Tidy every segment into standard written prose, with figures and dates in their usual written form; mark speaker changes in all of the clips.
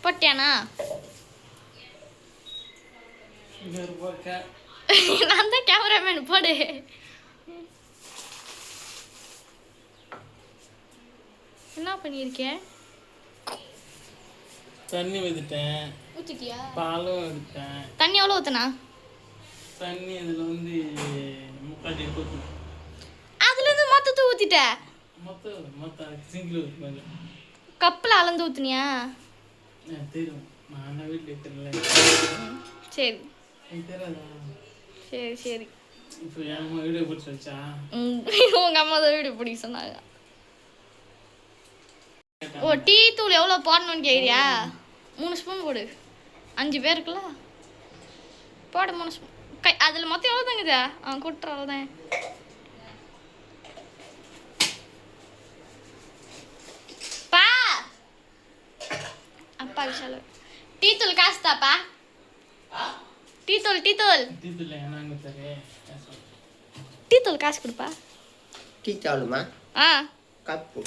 Speaker 1: போட்டியாண்ணா? நான் தான் கேமராமேன், போடு. என்ன பண்ணியிருக்கேன்?
Speaker 2: தண்ணி ஊத்திட்டேன்.
Speaker 1: ஊத்திட்டியா?
Speaker 2: பாலும் எடுத்தேன்.
Speaker 1: தண்ணி எவ்வளோ ஊத்துனா?
Speaker 2: தண்ணி அதில் வந்து முக்காட்டி ஊற்றணும்.
Speaker 1: அதுலேருந்து மொத்தத்தை ஊற்றிட்ட?
Speaker 2: மொத்தம் சிங்கிள் ஊற்றுனாங்க.
Speaker 1: கப்பில் அளந்து ஊற்றுனியா?
Speaker 2: தெரியும், நான் வீட்டில் இருக்கிறேன்ல.
Speaker 1: சரி
Speaker 2: தெரியாதா?
Speaker 1: சரி சரி.
Speaker 2: இப்போ என் அம்மா வீடியோ பிடிச்சி வச்சா?
Speaker 1: உங்கள் அம்மா தான் வீடியோ பிடிக்க சொன்னாங்க. ஓ, டீ தூள் எவ்வளோ போடணும்னு கேட்குறியா? 3 ஸ்பூன் போடு. 5 பேருக்குல்ல போட 3 ஸ்பூன். அதில் மொத்தம் எவ்வளோ தாங்குதா? கூட்டுற அவ்வளோதான். பா அப்பா விஷால் டீ தூள் காசு தாப்பா. டீ தூள் டீ தூள் காசு கொடுப்பா.
Speaker 3: டீ தூளுமா? கப்பு.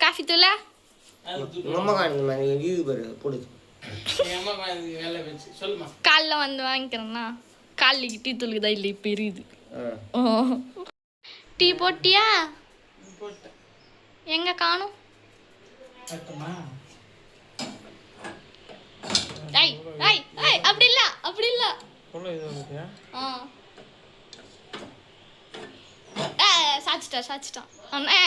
Speaker 1: காஃபி தூளா? காலைல வந்து வாங்கிக்கிறேன்னா காலைக்கு டீ தூளுக்கு தான் இல்லை, இப்போ இருக்குது. டீ போட்டியா? எங்க காணும்? அப்படி இல்ல அப்படி இல்ல. சாச்சிட்டான் அண்ணே.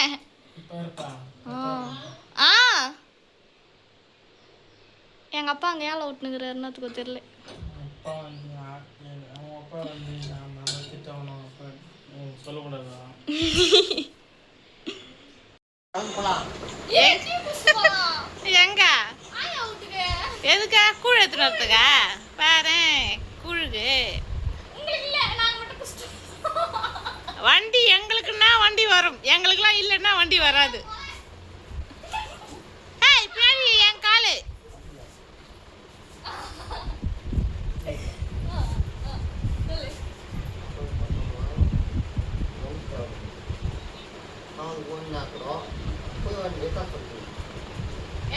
Speaker 1: எங்க அப்பா அங்க ஏழை விட்டுனுக்குறாரு, என்னத்துக்கோ தெரியல. எங்க எதுக்கா கூழ் எடுத்துட்டு வரதுக்கா? பாரு கூழுக்கு வண்டி எங்களுக்குன்னா வண்டி வரும், எங்களுக்குலாம் இல்லைன்னா வண்டி வராது. பின்னாடி என் காலு.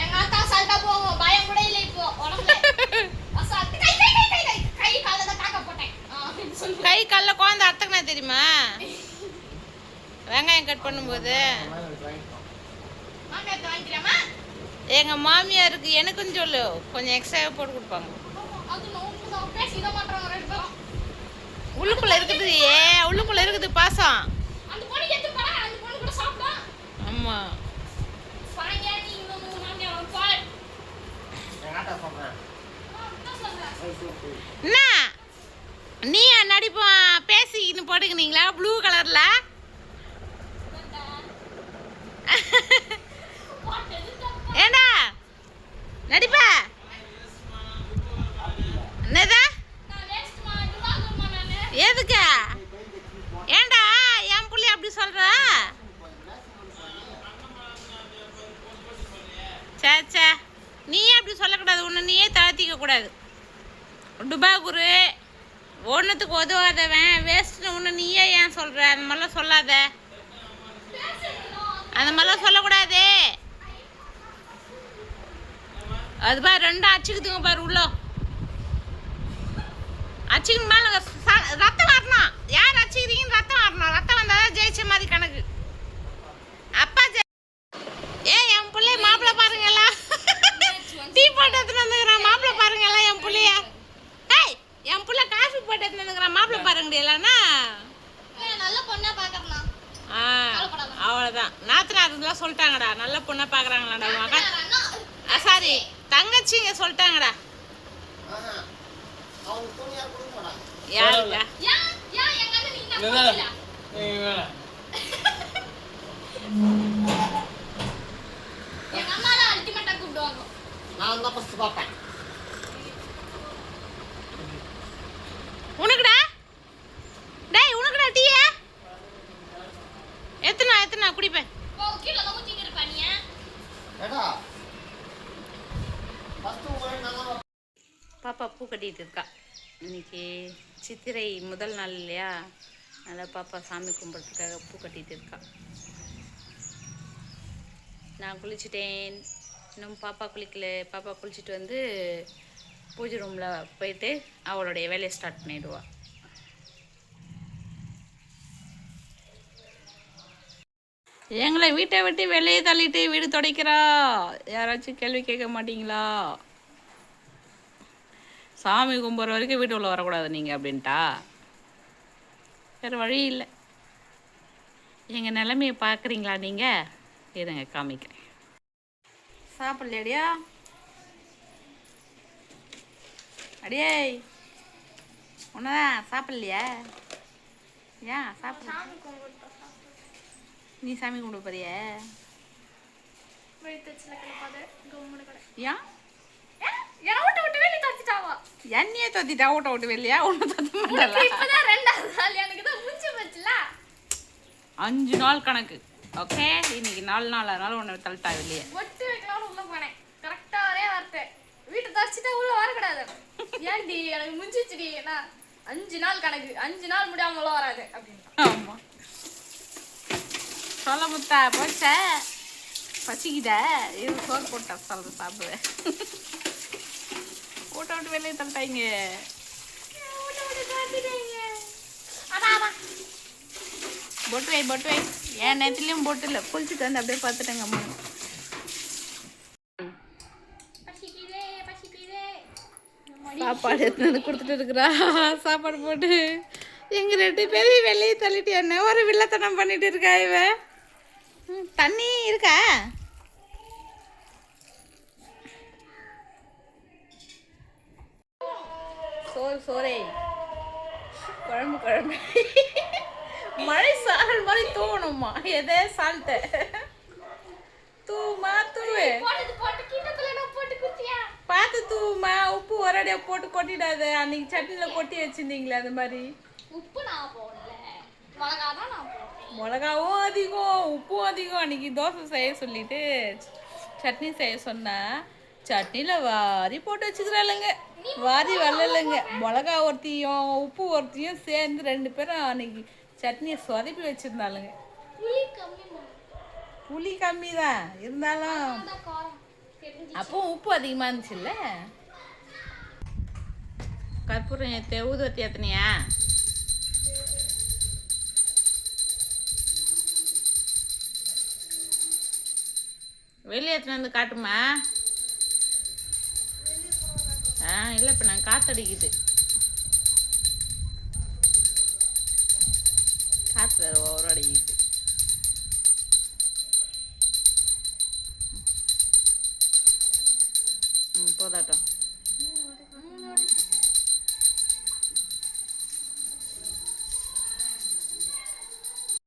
Speaker 1: எங்க அக்கா சல்ட்டா போகும், பயம் கூட இல்லை இப்போ. கை கால்ல குழந்தை அத்தக்கனா தெரியுமா? வெங்காயம் கட் பண்ணும்போது எங்க மாமியாருக்கு எனக்குன்னு சொல்லு கொஞ்சம் எக்ஸ்ட்ரா போட்டு கொடுப்பாங்க. உள்ளுக்குள்ள இருக்குது பாசம். ஆமா என்ன நீ நடிப்போம் பேசிக்கின்னு போட்டுக்கினீங்களா ப்ளூ கலர்ல? ஏண்டா நடிப்ப என்னதா? எதுக்கு? ஏண்டா என் புள்ளி அப்படி சொல்ற? சே நீயே அப்படி சொல்லக்கூடாது, உன்னை நீயே தளர்த்திக்க கூடாது. டுபாகுரு ஒன்றுத்துக்கு உதவாதவன் வேஸ்ட்னு உன்னை நீயே ஏன் சொல்ற? அந்த மாதிரிலாம் சொல்லாத, அந்த மாதிரிலாம் சொல்லக்கூடாது. அது பாரு ரெண்டும் அச்சுக்குதுங்க பாரு, உள்ள அச்சுக்கு மேல ரத்தம் வரணும். யார் அச்சுக்கிறீங்கன்னு ரத்தம் வரணும். ரத்தம் வந்தாதான் ஜெயிச்ச மாதிரி கணக்கு. அப்பா என் பிள்ளைய மாப்பிள்ளை பாருங்க எல்லாம் டீ போட்டு எடுத்துன்னு வந்துக்கிறான். மாப்பிள்ளை பாருங்க எல்லாம் என் பிள்ளைய. என் பிள்ளை காஃபி போட்டு எடுத்துன்னு வந்துக்கிறான். மாப்பிள்ளை பாருங்க இல்லைன்னா நல்ல பொண்ணா பாக்குறா. அவ்வளோதான். நாத்தனாருலாம் சொல்லிட்டாங்கடா, நல்ல பொண்ணா பாக்குறாங்களாடா. மகன் சாரி தங்கச்சிங்க சொல்லிட்டாங்கடா. யாருக்கா? உனக்குடா டேய், உனக்குடா டீயா? எத்தனை குடிப்பேன். பாப்பா பூ கட்டிட்டு இருக்கா. இன்னைக்கு சித்திரை முதல் நாள் இல்லையா, அதனால் பாப்பா சாமி கும்பிட்றதுக்காக பூ கட்டிட்டு இருக்கா. நான் குளிச்சுட்டேன். இன்னும் பாப்பா குளிக்கல. பாப்பா குளிச்சுட்டு வந்து பூஜை ரூமில் போயிட்டு அவளுடைய வேலையை ஸ்டார்ட் பண்ணிடுவா. எங்களை வீட்டை விட்டு வெளியே தள்ளிட்டு வீடு துடைக்கிறா. யாராச்சும் கேள்வி கேட்க மாட்டீங்களா? சாமி கும்பிட்ற வரைக்கும் வீட்டு உள்ள வரக்கூடாது நீங்கள் அப்படின்ட்டா. வேறு வழி இல்லை. எங்கள் நிலைமையை பார்க்குறீங்களா நீங்கள்? இருங்க காமிக்கிறேன். சாப்பிட்லையாடியா? அடியே ஒன்றுதான் சாப்பிட்லையா? ஏன் சாப்பிட்ற? நீ சாமி கும்பிட போறிய? ஏன் என்னையே தொத்திட்டா? ஊட்ட விட்டு வெளியா? ஒன்றும் தொத்த மாட்டேன். 5 நாள் கணக்கு. ஓகே, இன்னைக்கு 4 நாள், அதனால ஒன்று தள்ளிட்டா வெளியே.
Speaker 4: ஒட்டு வைக்கலாம்னு உள்ள போனேன். கரெக்டா ஒரே வார்த்தை, வீட்டை தச்சுட்டா உள்ள வரக்கூடாது. ஏன்டி எனக்கு முடிஞ்சிச்சுடி. 5 நாள் கணக்கு, 5 நாள் முடியாம உள்ள வராது அப்படின்னு.
Speaker 1: ஆமா சொல்ல முத்தா போச்ச பசிக்கிட்ட இது சோறு போட்டா சொல்ற சாப்பிடுவேன். ஊட்ட விட்டு வெளியே தள்ளிட்டாங்க. பொட்டு வை. என் நேரத்துலயும் பொட்டு இல்லை. குளிச்சுட்டு வந்து அப்படியே பார்த்துட்டேங்க அம்மா. சாப்பாடு எடுத்து வந்து கொடுத்துட்டு இருக்கிறா. சாப்பாடு போட்டு எங்கள் 2 பேரையும் வெளியே தள்ளிட்டு என்ன ஒரு வில்லத்தனம் பண்ணிட்டு இருக்கா இவ. தண்ணி இருக்கா? சோரே குழம்பு மழை சாரல் மாதிரி தூவணுமா? எதே சால்ட்ட தூமா தூவு பார்த்து தூவுமா. உப்பு ஒரடியா போட்டு கொட்டிடாத. அன்னைக்கு சட்னியில் கொட்டி வச்சிருந்தீங்களே அது மாதிரி.
Speaker 4: உப்பு நான் போடல,
Speaker 1: மிளகாவும் அதிகம் உப்பும் அதிகம். அன்னைக்கு தோசை செய்ய சொல்லிட்டு சட்னி செய்ய சொன்னா சட்னியில் வாரி போட்டு வச்சுக்கிறாளுங்க. வாரி வரலைங்க. மிளகா ஒருத்தியும் உப்பு ஒருத்தியும் சேர்ந்து 2 பேரும் அன்னைக்கு சட்னியை சொதப்பி வச்சுருந்தாளுங்க. புளி கம்மி தான் இருந்தாலும் அப்போ உப்பு அதிகமாக இருந்துச்சுல்ல. கற்பூரம் ஊதுவத்தி எத்தனையா? வெளியே எத்தனை வந்து காட்டுமா? இல்லை, இப்போ நான் காற்றடிக்குது. காற்று வேறு ஓவரம் அடிக்குது. போதாட்டம்